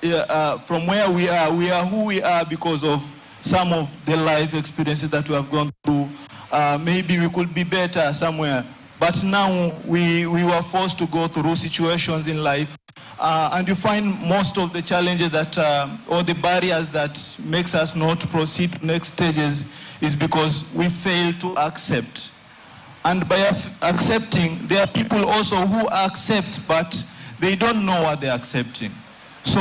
from where we are who we are because of some of the life experiences that we have gone through. Maybe we could be better somewhere, but now we were forced to go through situations in life, and you find most of the challenges that, or the barriers that makes us not proceed to next stages is because we fail to accept. And by accepting, there are people also who accept, but they don't know what they're accepting. So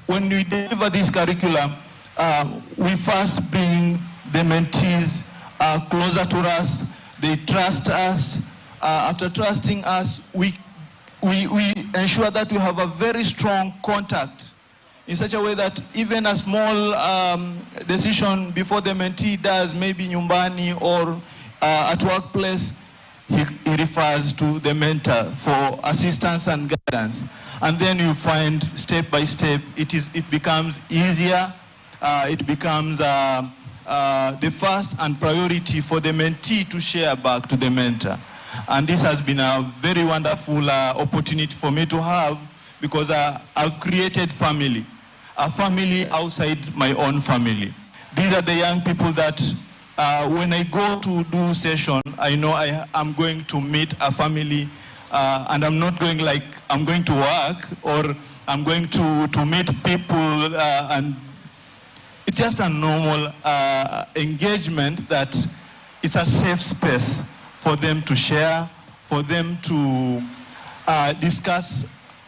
when we deliver this curriculum, we first bring the mentees closer to us. They trust us. After trusting us, we ensure that we have a very strong contact in such a way that even a small decision before the mentee does, maybe nyumbani or at workplace, he refers to the mentor for assistance and guidance. And then you find step by step, it becomes easier. It becomes the first and priority for the mentee to share back to the mentor. And this has been a very wonderful opportunity for me to have, because I've created family, a family outside my own family. These are the young people that when I go to do session, I know I'm going to meet a family, and I'm not going like I'm going to work or I'm going to meet people, and it's just a normal engagement that it's a safe space for them to share, for them to discuss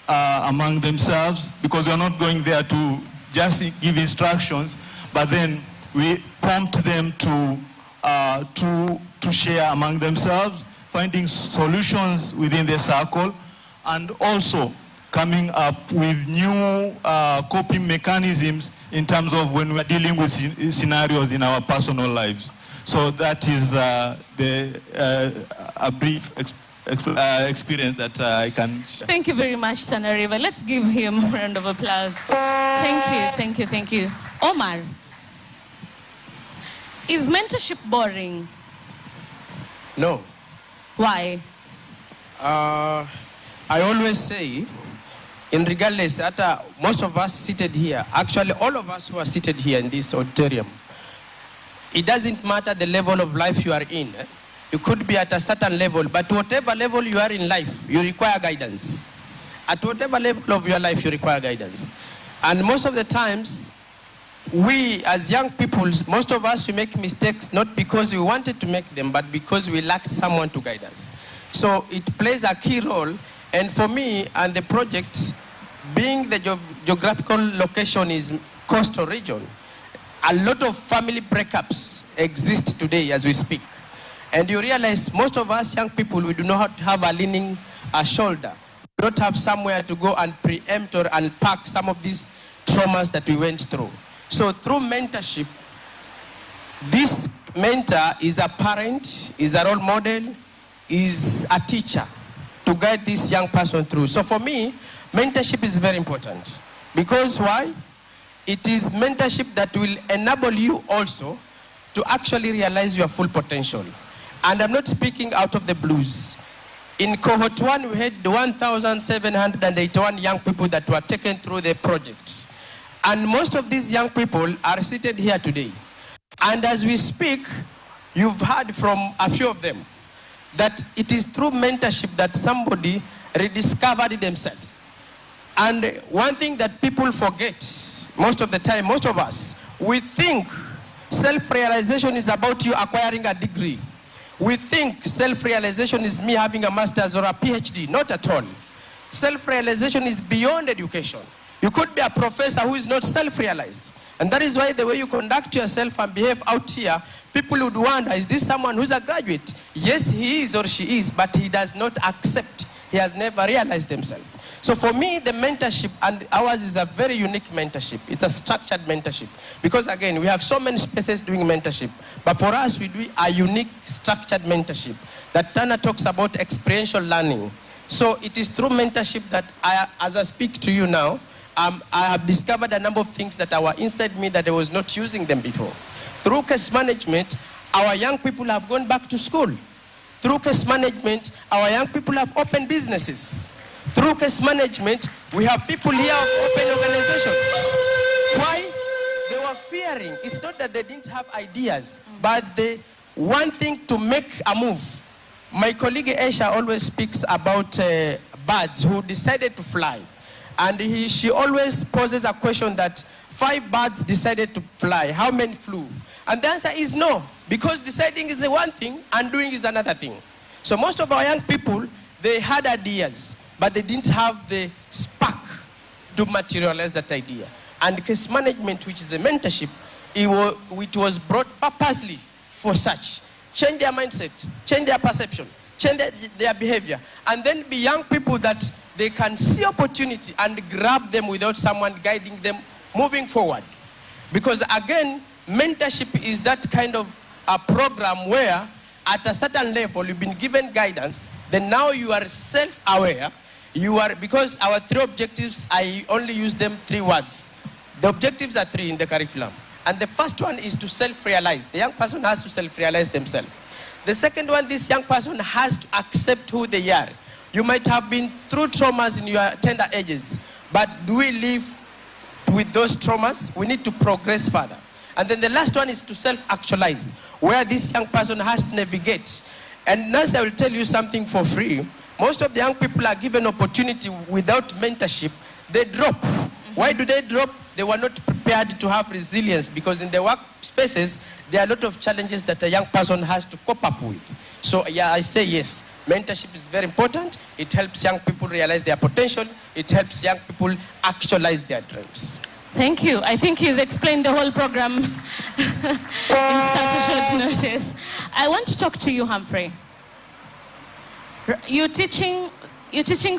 among themselves, because we're not going there to just give instructions, but then we prompt them to share among themselves, finding solutions within the circle, and also coming up with new coping mechanisms in terms of when we're dealing with scenarios in our personal lives. So that is a brief experience that I can share. Thank you very much, Tanariva. Let's give him a round of applause. Thank you. Omar, is mentorship boring? No. Why? I always say, regardless, most of us seated here, actually all of us who are seated here in this auditorium, it doesn't matter the level of life you are in. You could be at a certain level, but whatever level you are in life, you require guidance. At whatever level of your life, you require guidance. And most of the times, we as young people, most of us, we make mistakes not because we wanted to make them, but because we lacked someone to guide us. So it plays a key role. And for me and the project, being the geographical location is coastal region, a lot of family breakups exist today as we speak. And you realize most of us young people, we do not have a leaning shoulder. We don't have somewhere to go and preempt or unpack some of these traumas that we went through. So through mentorship, this mentor is a parent, is a role model, is a teacher to guide this young person through. So for me, mentorship is very important. Because why? It is mentorship that will enable you also to actually realize your full potential. And I'm not speaking out of the blues. In cohort 1, we had 1,781 young people that were taken through the project. And most of these young people are seated here today. And as we speak, you've heard from a few of them that it is through mentorship that somebody rediscovered themselves. And one thing that people forget, most of the time, most of us, we think self-realization is about you acquiring a degree. We think self-realization is me having a master's or a PhD. Not at all. Self-realization is beyond education. You could be a professor who is not self-realized. And that is why the way you conduct yourself and behave out here, people would wonder, is this someone who's a graduate? Yes, he is or she is, but he does not accept. He has never realized himself. So for me, the mentorship, and ours is a very unique mentorship. It's a structured mentorship. Because again, we have so many spaces doing mentorship. But for us, we do a unique structured mentorship that Tana talks about experiential learning. So it is through mentorship that as I speak to you now, I have discovered a number of things that were inside me that I was not using them before. Through case management, our young people have gone back to school. Through case management, our young people have opened businesses. Through case management, we have people here of open organizations. empowering. It's not that they didn't have ideas, but they wanting to make a move. My colleague Aisha always speaks about birds who decided to fly. And she always poses a question that 5 birds decided to fly. How many flew? And the answer is no, because deciding is the one thing and doing is another thing. So most of our young people, they had ideas, but they didn't have the spark to materialize that idea. And case management, which is the mentorship, it was brought purposely for such. Change their mindset, change their perception, change their behavior, and then be young people that they can see opportunity and grab them without someone guiding them moving forward. Because again, mentorship is that kind of a program where at a certain level you've been given guidance, then now you are self-aware. Because our 3 objectives, I only use them 3 words. The objectives are 3 in the curriculum. And the first one is to self-realize. The young person has to self-realize themselves. The second one, this young person has to accept who they are. You might have been through traumas in your tender ages, but do we live with those traumas? We need to progress further. And then the last one is to self-actualize, where this young person has to navigate. And now I will tell you something for free. Most of the young people are given opportunity without mentorship. They drop. Why do they drop? They were not prepared to have resilience, because in the workspaces, there are a lot of challenges that a young person has to cope up with. So yeah, I say yes. Mentorship is very important. It helps young people realize their potential. It helps young people actualize their dreams. Thank you. I think he's explained the whole program in such a short notice. I want to talk to you, Humphrey. You're teaching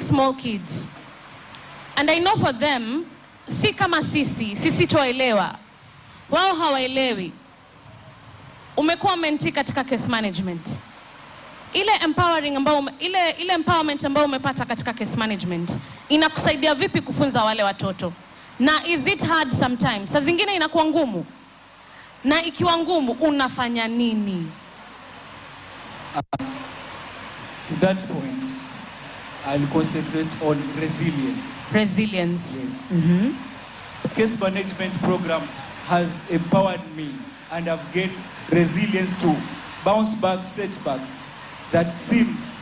small kids. And I know for them, si kama sisi tuwaelewa. Wao hawaelewi. Umekuwa menti katika case management. Ile empowerment ambao umepata katika case management inakusaidia vipi kufunza wale watoto? Na is it hard sometimes? Saa zingine inakuwa ngumu. Na ikiwa ngumu unafanya nini? To that point, I'll concentrate on resilience. Resilience. Yes. Case management program has empowered me, and I've gained resilience to bounce back setbacks that seems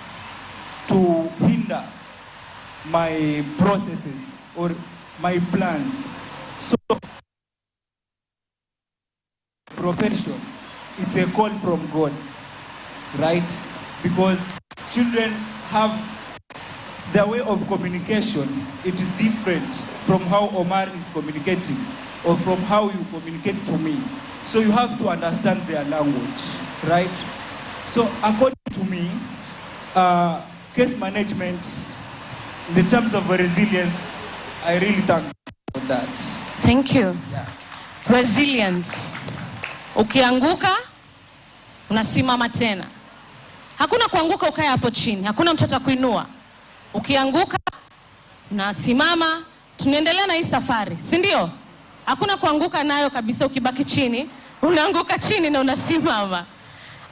to hinder my processes or my plans. So, profession, it's a call from God, right? Because children have their way of communication. It is different from how Omar is communicating or from how you communicate to me. So you have to understand their language, right? So according to me, case management, in the terms of resilience, I really thank you for that. Thank you. Yeah. Resilience. Ukianguka, unasimama tena. Hakuna kuanguka ukaya hapo chini. Hakuna mtoto kuinua. Ukianguka, unasimama, tunaendelea na hii safari. Si ndio? Hakuna kuanguka nayo kabisa ukibaki chini. Unaanguka chini na unasimama.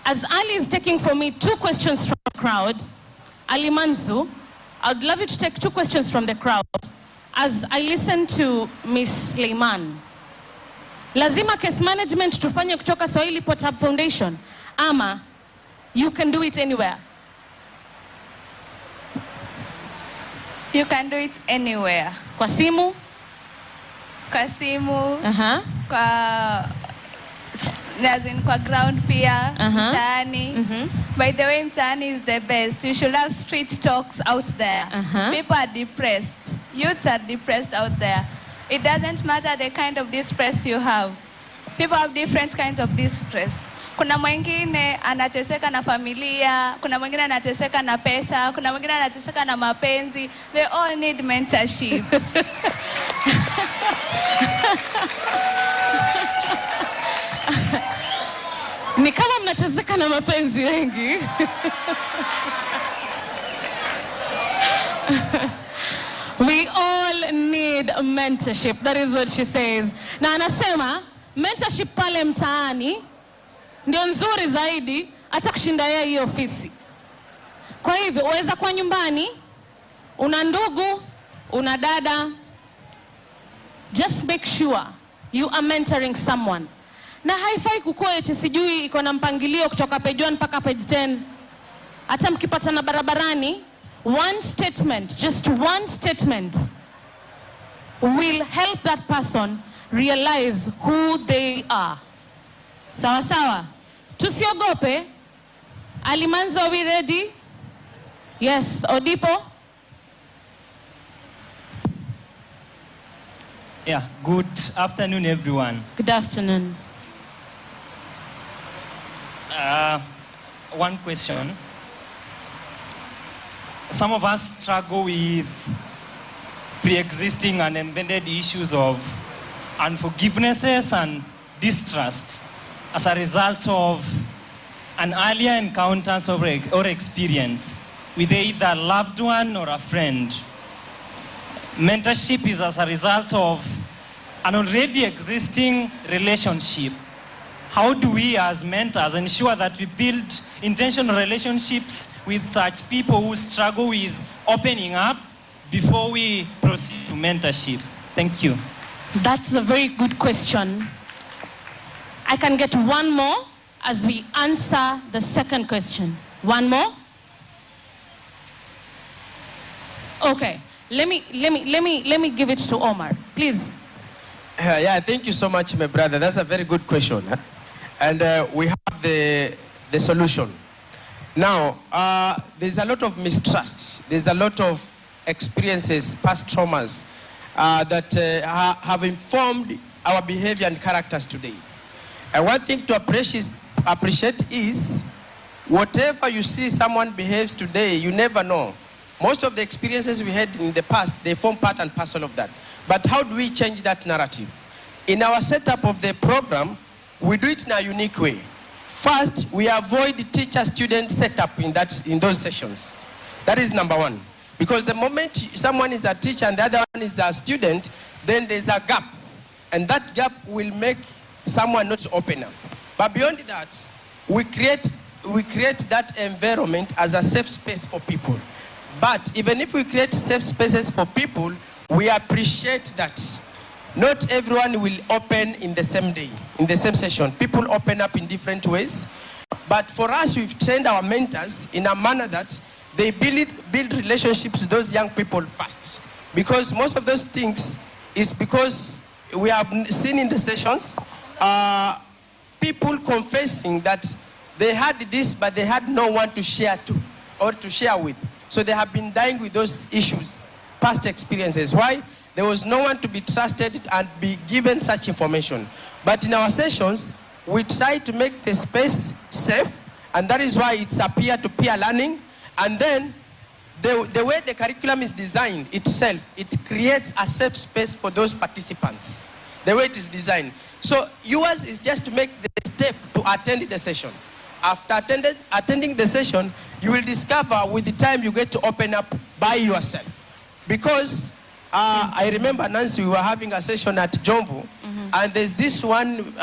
As Ali is taking for me 2 questions from the crowd, Ali Manzu, I would love you to take 2 questions from the crowd. As I listen to Miss Sleiman, lazima case management tufanye kutoka Swahili Pot Hub Foundation, ama you can do it anywhere? You can do it anywhere. Kwa simu? Kwa simu, kwa ground pia, mtaani. By the way, mtaani is the best. You should have street talks out there. People are depressed. Youths are depressed out there. It doesn't matter the kind of distress you have. People have different kinds of distress. Kuna mwingine anateseka na familia, kuna mwingine anateseka na pesa, kuna mwingine anateseka na mapenzi. They all need mentorship. Ni kama mnateseka na mapenzi wengi. We all need mentorship. That is what she says. Na anasema mentorship pale mtaani ndio nzuri zaidi hata kushinda yeye hiyo ofisi. Kwa hivyo uweza kwa nyumbani, una ndugu, una dada, just make sure you are mentoring someone. Na haifai kukua eti sijui iko na mpangilio kutoka page 1 mpaka page 10. Hata mkipatana barabarani, one statement, just one statement will help that person realize who they are. Sawa sawa. Tusiogope. Alimanzo, are we ready? Yes, Odipo. Yeah, good afternoon, everyone. Good afternoon. One question. Some of us struggle with pre-existing and embedded issues of unforgivenesses and distrust as a result of an earlier encounters or experience with either a loved one or a friend. Mentorship is as a result of an already existing relationship. How do we as mentors ensure that we build intentional relationships with such people who struggle with opening up before we proceed to mentorship? Thank you. That's a very good question. I can get one more as we answer the second question. One more? Okay. Let me give it to Omar, please. Yeah, thank you so much, my brother. That's a very good question. Huh? And we have the solution. Now, there's a lot of mistrust. There's a lot of experiences, past traumas that have informed our behavior and characters today. And one thing to appreciate is whatever you see someone behaves today, you never know. Most of the experiences we had in the past, they form part and parcel of that. But how do we change that narrative? In our setup of the program, we do it in a unique way. First, we avoid teacher-student setup in those sessions. That is number one. Because the moment someone is a teacher and the other one is a student, then there's a gap. And that gap will make someone not open up. But beyond that, we create that environment as a safe space for people. But even if we create safe spaces for people, we appreciate that not everyone will open in the same day, in the same session. People open up in different ways. But for us, we've trained our mentors in a manner that they build relationships with those young people first. Because most of those things is because we have seen in the sessions, people confessing that they had this, but they had no one to share to or to share with. So they have been dying with those issues, past experiences. Why? There was no one to be trusted and be given such information. But in our sessions, we try to make the space safe, and that is why it's a peer-to-peer learning. And then the way the curriculum is designed itself, it creates a safe space for those participants, the way it is designed. So yours is just to make the step to attend the session. After attending the session, you will discover with the time you get to open up by yourself. Because I remember, Nancy, we were having a session at Jomvu, and there's this one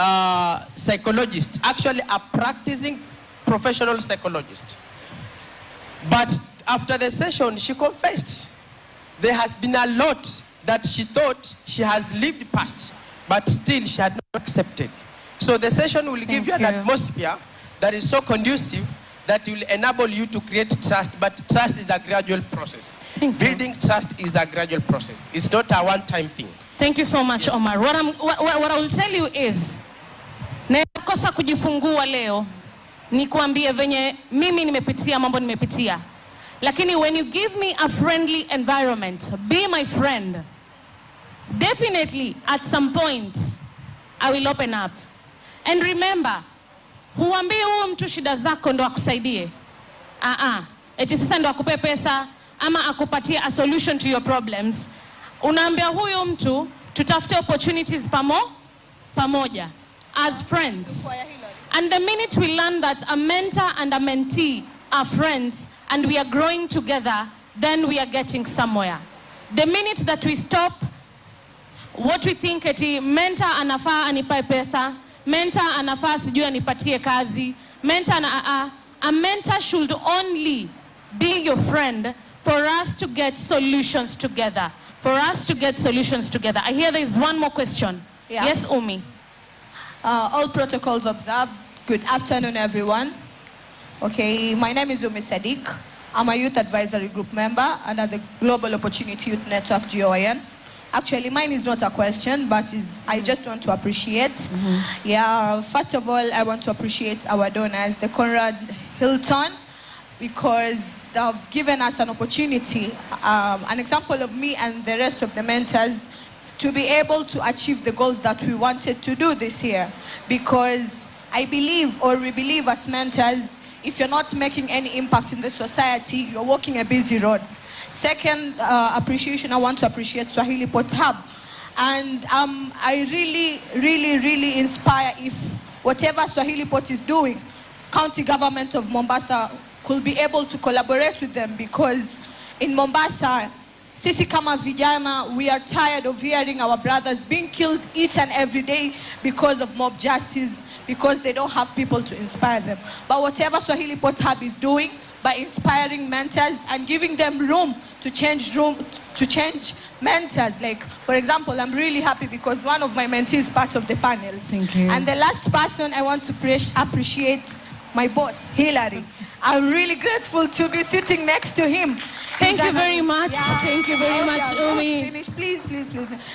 psychologist, actually a practicing professional psychologist. But after the session, she confessed there has been a lot that she thought she has lived past, but still she had not accepted. So the session will give you an atmosphere that is so conducive that will enable you to create trust, but trust is a gradual process. Building trust is a gradual process. It's not a one-time thing. Thank you so much, Omar. What I will tell you is, nakosa kujifungua leo, nikuambie venye mimi nimepitia mambo nimepitia. Lakini when you give me a friendly environment, be my friend, definitely at some point, I will open up. And remember, huambii huyu mtu shida zako ndo akusaidie. Eti sasa ndo akupe pesa ama akupatie a solution to your problems. Unaambia huyu mtu tutafute opportunities pamoja as friends. And the minute we learn that a mentor and a mentee are friends and we are growing together, then we are getting somewhere. The minute that we stop what we think eti mentor anafaa anipae pesa, mentor anafaa sijui anipatie kazi, a mentor should only be your friend for us to get solutions together. For us to get solutions together. I hear there is one more question. Yeah. Yes, Umi. All protocols observed. Good afternoon, everyone. Okay, my name is Umi Sadiq. I'm a youth advisory group member under the Global Opportunity Youth Network, GOIN. Actually, mine is not a question, but I just want to appreciate. Yeah, first of all, I want to appreciate our donors, the Conrad Hilton, because they've given us an opportunity, an example of me and the rest of the mentors, to be able to achieve the goals that we wanted to do this year. Because I believe, or we believe as mentors, if you're not making any impact in the society, you're walking a busy road. Second appreciation, I want to appreciate Swahili Port Hub. And I really inspire if whatever Swahili Port is doing, county government of Mombasa could be able to collaborate with them, because in Mombasa, sisi kama vijana, we are tired of hearing our brothers being killed each and every day because of mob justice, because they don't have people to inspire them. But whatever Swahili Port Hub is doing, by inspiring mentors and giving them room to change mentors. Like, for example, I'm really happy because one of my mentees is part of the panel. Thank you. And the last person I want to appreciate, my boss, Hillary. I'm really grateful to be sitting next to him. Thank you very much. Yeah. Thank you very much, Umi. Finish, please.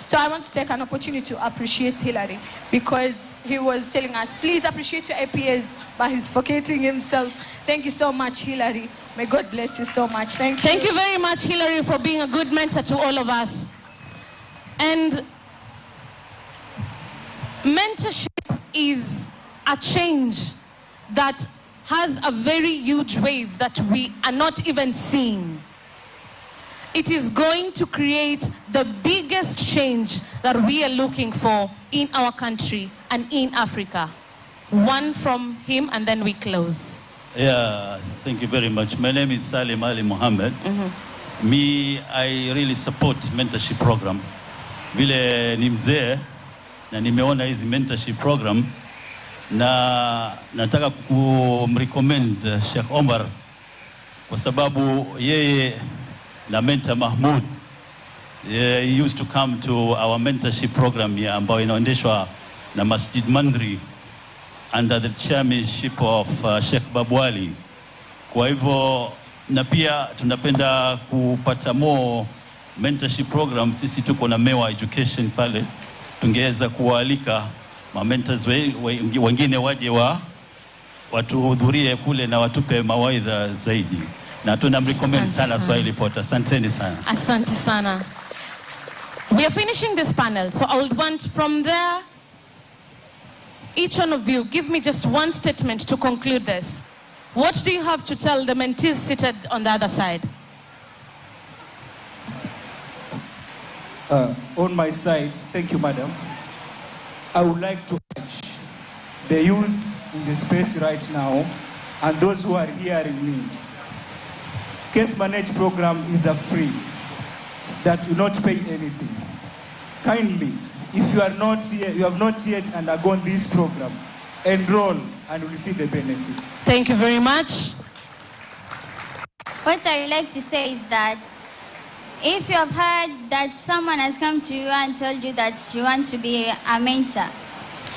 So I want to take an opportunity to appreciate Hillary, because he was telling us, please appreciate your APAs, but he's forgetting himself. Thank you so much, Hillary. May God bless you so much. Thank you. Thank you very much, Hillary, for being a good mentor to all of us. And mentorship is a change that has a very huge wave that we are not even seeing. It is going to create the biggest change that we are looking for in our country and in Africa. One from him, and then we close. Yeah, thank you very much. My name is Salim Ali Mohammed. Me, I really support mentorship program. Vile ni mzee na nimeona hizi mentorship program, na nataka kumrecommend Sheikh Omar kwa sababu yeye na mentor Mahmoud, he used to come to our mentorship program here ambayo inaendeshwa na Masjid Mandri under the chairmanship of Sheikh Babwali. Kwa hivyo, na pia tunapenda kupata more mentorship program. Sisi tuko na Mewa Education pale, tungeweza kuwaalika ma mentors wengine waje watuhudhurie kule na watupe mawaidha zaidi. Na tunamrecommend sana Swahili Port. Asanteni sana. Asante sana. We are finishing this panel, so I would want from there, each one of you, give me just one statement to conclude this. What do you have to tell the mentees seated on the other side? On my side, thank you, madam. I would like to urge the youth in the space right now and those who are hearing me. Case Manage program is a free that will not pay anything. Kindly, if you are not here, you have not yet undergone this program, enroll and will see the benefits. Thank you very much. What I would like to say is that if you have heard that someone has come to you and told you that you want to be a mentor,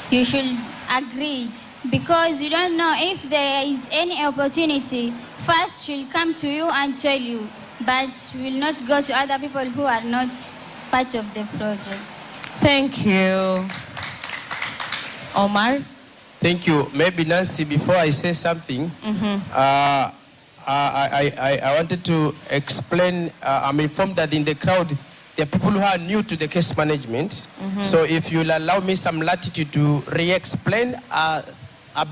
you should agree it, because you don't know if there is any opportunity. First, she'll come to you and tell you, but will not go to other people who are not part of the project. Thank you. Omar? Thank you. Maybe Nancy, before I say something, I wanted to explain, I'm informed that in the crowd, there are people who are new to the case management. So if you'll allow me some latitude to re-explain a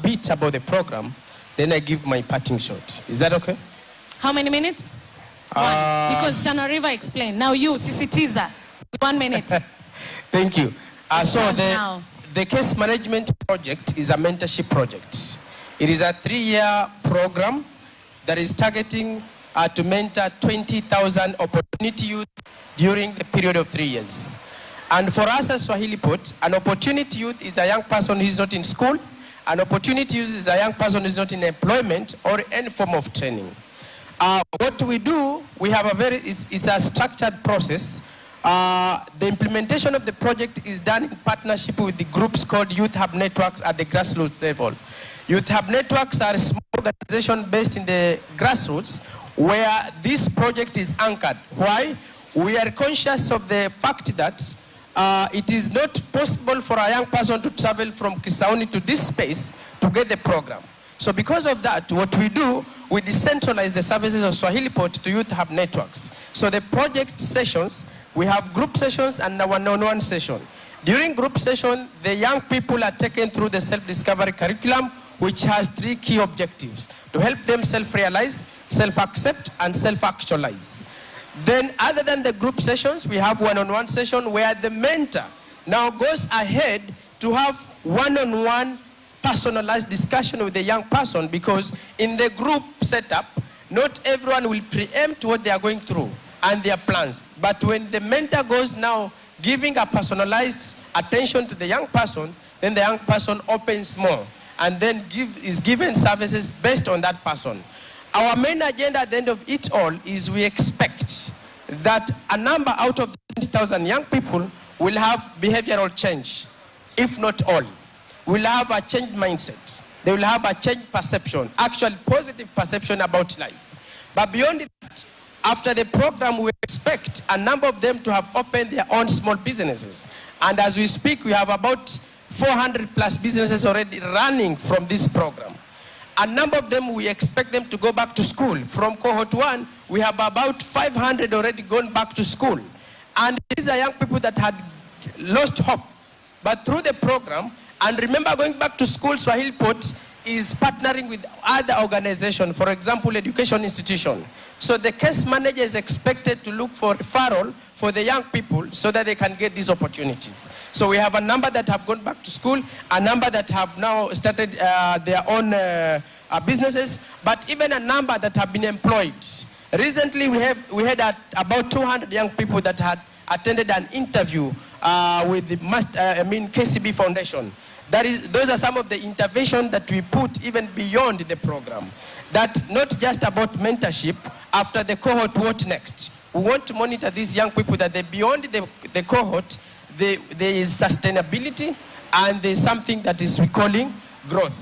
bit about the program, then I give my parting shot. Is that okay? How many minutes? One. Because Jana River explained. Now you, Sisitiza, 1 minute. Thank you. So the case management project is a mentorship project. It is a 3-year program that is targeting to mentor 20,000 opportunity youth during the period of 3 years. And for us as Swahili Port, an opportunity youth is a young person who is not in school. An opportunity youth is a young person who is not in employment or any form of training. What we do, we have it's a structured process The implementation of the project is done in partnership with the groups called Youth Hub Networks at the grassroots level. Youth Hub Networks are a small organization based in the grassroots where this project is anchored. Why? We are conscious of the fact that it is not possible for a young person to travel from Kisauni to this space to get the program. So because of that, what we do, we decentralize the services of Swahili Pot to Youth Hub Networks. So the project sessions, we have group sessions and a one-on-one session. During group session, the young people are taken through the self-discovery curriculum, which has 3 key objectives: to help them self-realize, self-accept, and self-actualize. Then, other than the group sessions, we have one-on-one session where the mentor now goes ahead to have one-on-one personalized discussion with the young person, because in the group setup, not everyone will preempt what they are going through and their plans. But when the mentor goes now giving a personalized attention to the young person, then the young person opens more and then is given services based on that person. Our main agenda at the end of it all is we expect that a number out of 20,000 young people will have behavioral change, if not all. Will have a changed mindset. They will have a changed perception, actually positive perception about life. But beyond that, after the program, we expect a number of them to have opened their own small businesses. And as we speak, we have about 400 plus businesses already running from this program. A number of them, we expect them to go back to school. From cohort 1, we have about 500 already gone back to school. And these are young people that had lost hope. But through the program, and remember, going back to school, Swahili Pot is partnering with other organizations, for example, education institution. So the case manager is expected to look for referral for the young people so that they can get these opportunities. So we have a number that have gone back to school, a number that have now started their own businesses, but even a number that have been employed. Recently, we had about 200 young people that had attended an interview with the KCB Foundation. Those are some of the interventions that we put even beyond the program. That not just about mentorship. After the cohort, what next? We want to monitor these young people that beyond the cohort, there is sustainability and there's something that is we calling growth.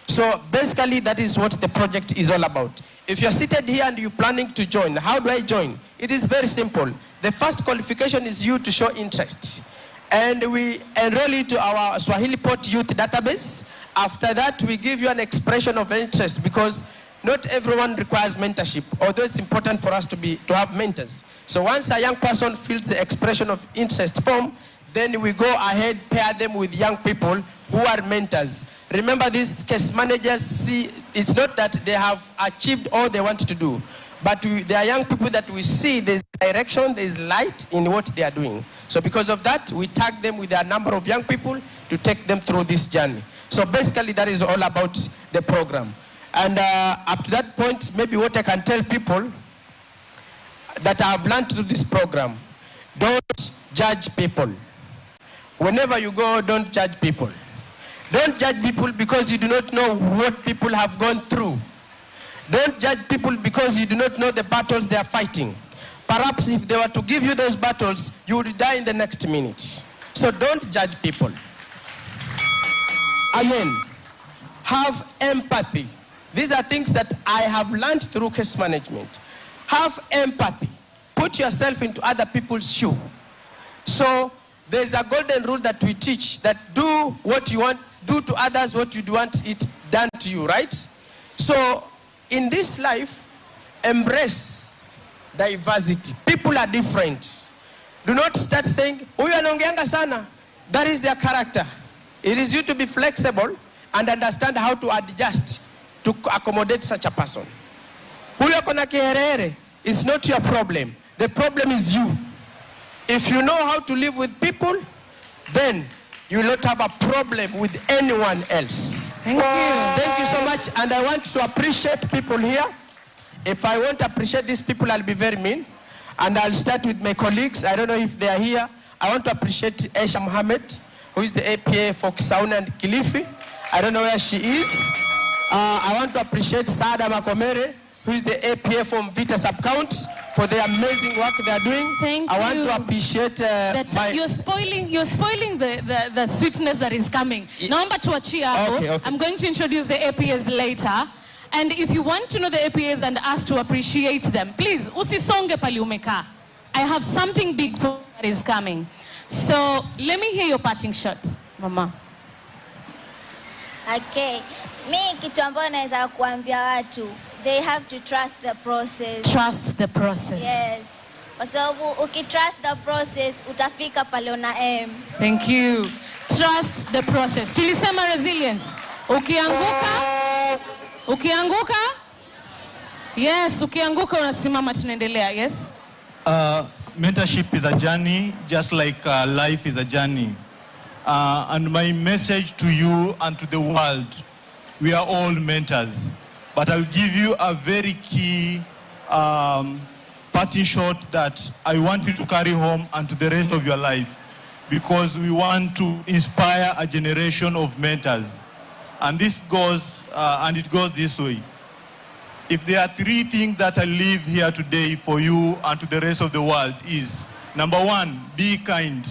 So basically, that is what the project is all about. If you're seated here and you're planning to join, how do I join? It is very simple. The first qualification is you to show interest. And we enroll you to our Swahili Pot Youth database. After that, we give you an expression of interest, because not everyone requires mentorship, although it's important for us to have mentors. So once a young person fills the expression of interest form, then we go ahead, pair them with young people who are mentors. Remember, these case managers see, it's not that they have achieved all they want to do, but they are young people that we see there's direction, there's light in what they are doing. So because of that, we tag them with a number of young people to take them through this journey. So basically, that is all about the program. And up to that point, maybe what I can tell people that I have learned through this program: don't judge people. Whenever you go, don't judge people. Don't judge people because you do not know what people have gone through. Don't judge people because you do not know the battles they are fighting. Perhaps if they were to give you those battles, you would die in the next minute. So don't judge people. Again, have empathy. These are things that I have learned through case management. Have empathy. Put yourself into other people's shoes. So there's a golden rule that we teach, that do what you want, do to others what you want it done to you, right? So in this life, embrace diversity. People are different. Do not start saying, "Huyu anaongeanga sana." That is their character. It is you to be flexible and understand how to adjust to accommodate such a person. Huyu akona kiherehere is not your problem. The problem is you. If you know how to live with people, then you will not have a problem with anyone else. Thank you. Thank you so much. And I want to appreciate people here. If I won't appreciate these people, I'll be very mean. And I'll start with my colleagues. I don't know if they are here. I want to appreciate Aisha Mohammed, who is the APA for Kisauni and Kilifi. I don't know where she is. I want to appreciate Saada Makomere, who is the APA from Vita Sub-Count. for the amazing work they are doing. Thank I you. want to appreciate You're spoiling the sweetness that is coming. Naomba tuachie hapo. Okay. I'm going to introduce the APAs later. And if you want to know the APAs and us to appreciate them, please, usisonge pali umeka. I have something big for that is coming. So let me hear your parting shot, Mama. Okay. Mi kitu ambayo naweza kuambia watu, they have to trust the process. Trust the process. Yes. Kwa sababu ukitrust the process, utafika pale una aim. Thank you. Trust the process. Tulisema resilience. Ukianguka? Yes, ukianguka unasimama tunaendelea. Yes? Mentorship is a journey, just like life is a journey. And my message to you and to the world, we are all mentors. But I'll give you a very key parting shot that I want you to carry home and to the rest of your life, because we want to inspire a generation of mentors. And this goes, it goes this way. If there are 3 things that I leave here today for you and to the rest of the world is, number 1, be kind.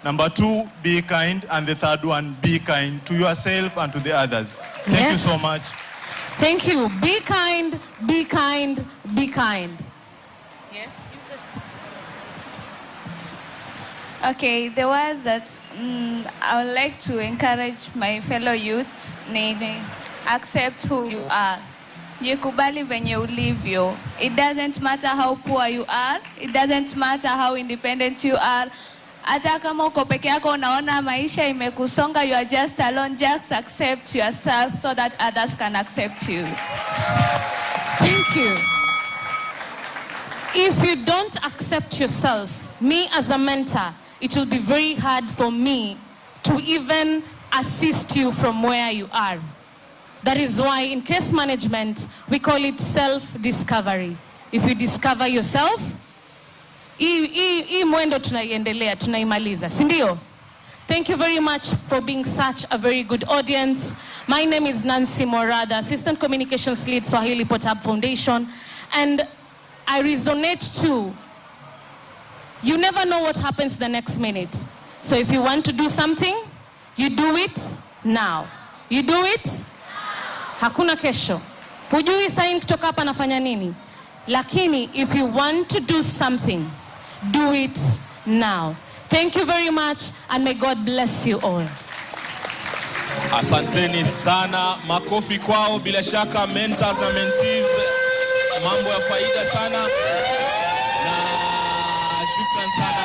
Number 2, be kind. And the third one, be kind to yourself and to the others. Thank you so much. Thank you. Be kind, be kind, be kind. Yes, use this. Okay, the words that I would like to encourage my fellow youths ni accept who you are. Jikubali venye ulivyo. It doesn't matter how poor you are. It doesn't matter how independent you are. Hata kama uko peke yako unaona maisha imekusonga, you are just alone, just accept yourself so that others can accept you. Thank you. If you don't accept yourself, me as a mentor, it will be very hard for me to even assist you from where you are. That is why in case management, we call it self-discovery. If you discover yourself, hii mwendo tunaiendelea, tunaimaliza, si ndio? Thank you very much for being such a very good audience. My name is Nancy Morada, Assistant Communications Lead, Swahili Port Hub Foundation. And I resonate too. You never know what happens the next minute. So if you want to do something, you do it now. You do it now. Hakuna kesho. Hujui saa kutoka hapa nafanya nini. Lakini if you want to do something, do it now. Thank you very much and may God bless you all. Asanteni sana, makofi kwao, bila shaka mentors na mentees, mambo ya faida sana, na shukran sana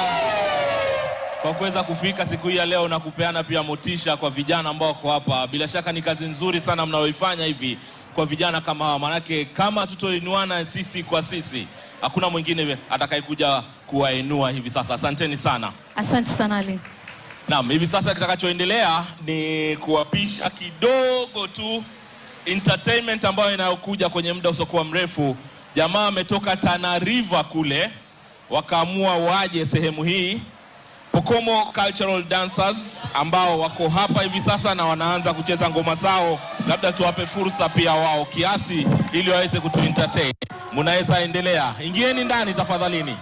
kwa kuweza kufika siku hii ya leo na kupeana pia motisha kwa vijana ambao wako hapa. Bila shaka ni kazi nzuri sana mnaoifanya hivi kwa vijana kama hawa, manake kama tutoinuana sisi kwa sisi, hakuna mwingine atakayekuja kuwainua hivi sasa. Asanteni sana. Asante sana Ali. Naam, hivi sasa kitakachoendelea ni kuwapisha kidogo tu entertainment ambayo inayokuja kwenye muda usiokuwa mrefu. Jamaa ametoka Tana River kule, wakaamua waje sehemu hii. Pokomo Cultural Dancers ambao wako hapa hivi sasa na wanaanza kucheza ngoma zao. Labda tuwape fursa pia wao kiasi ili waweze kutuentertain. Mnaweza endelea. Ingieni ndani tafadhalini.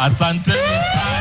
Asanteni sana.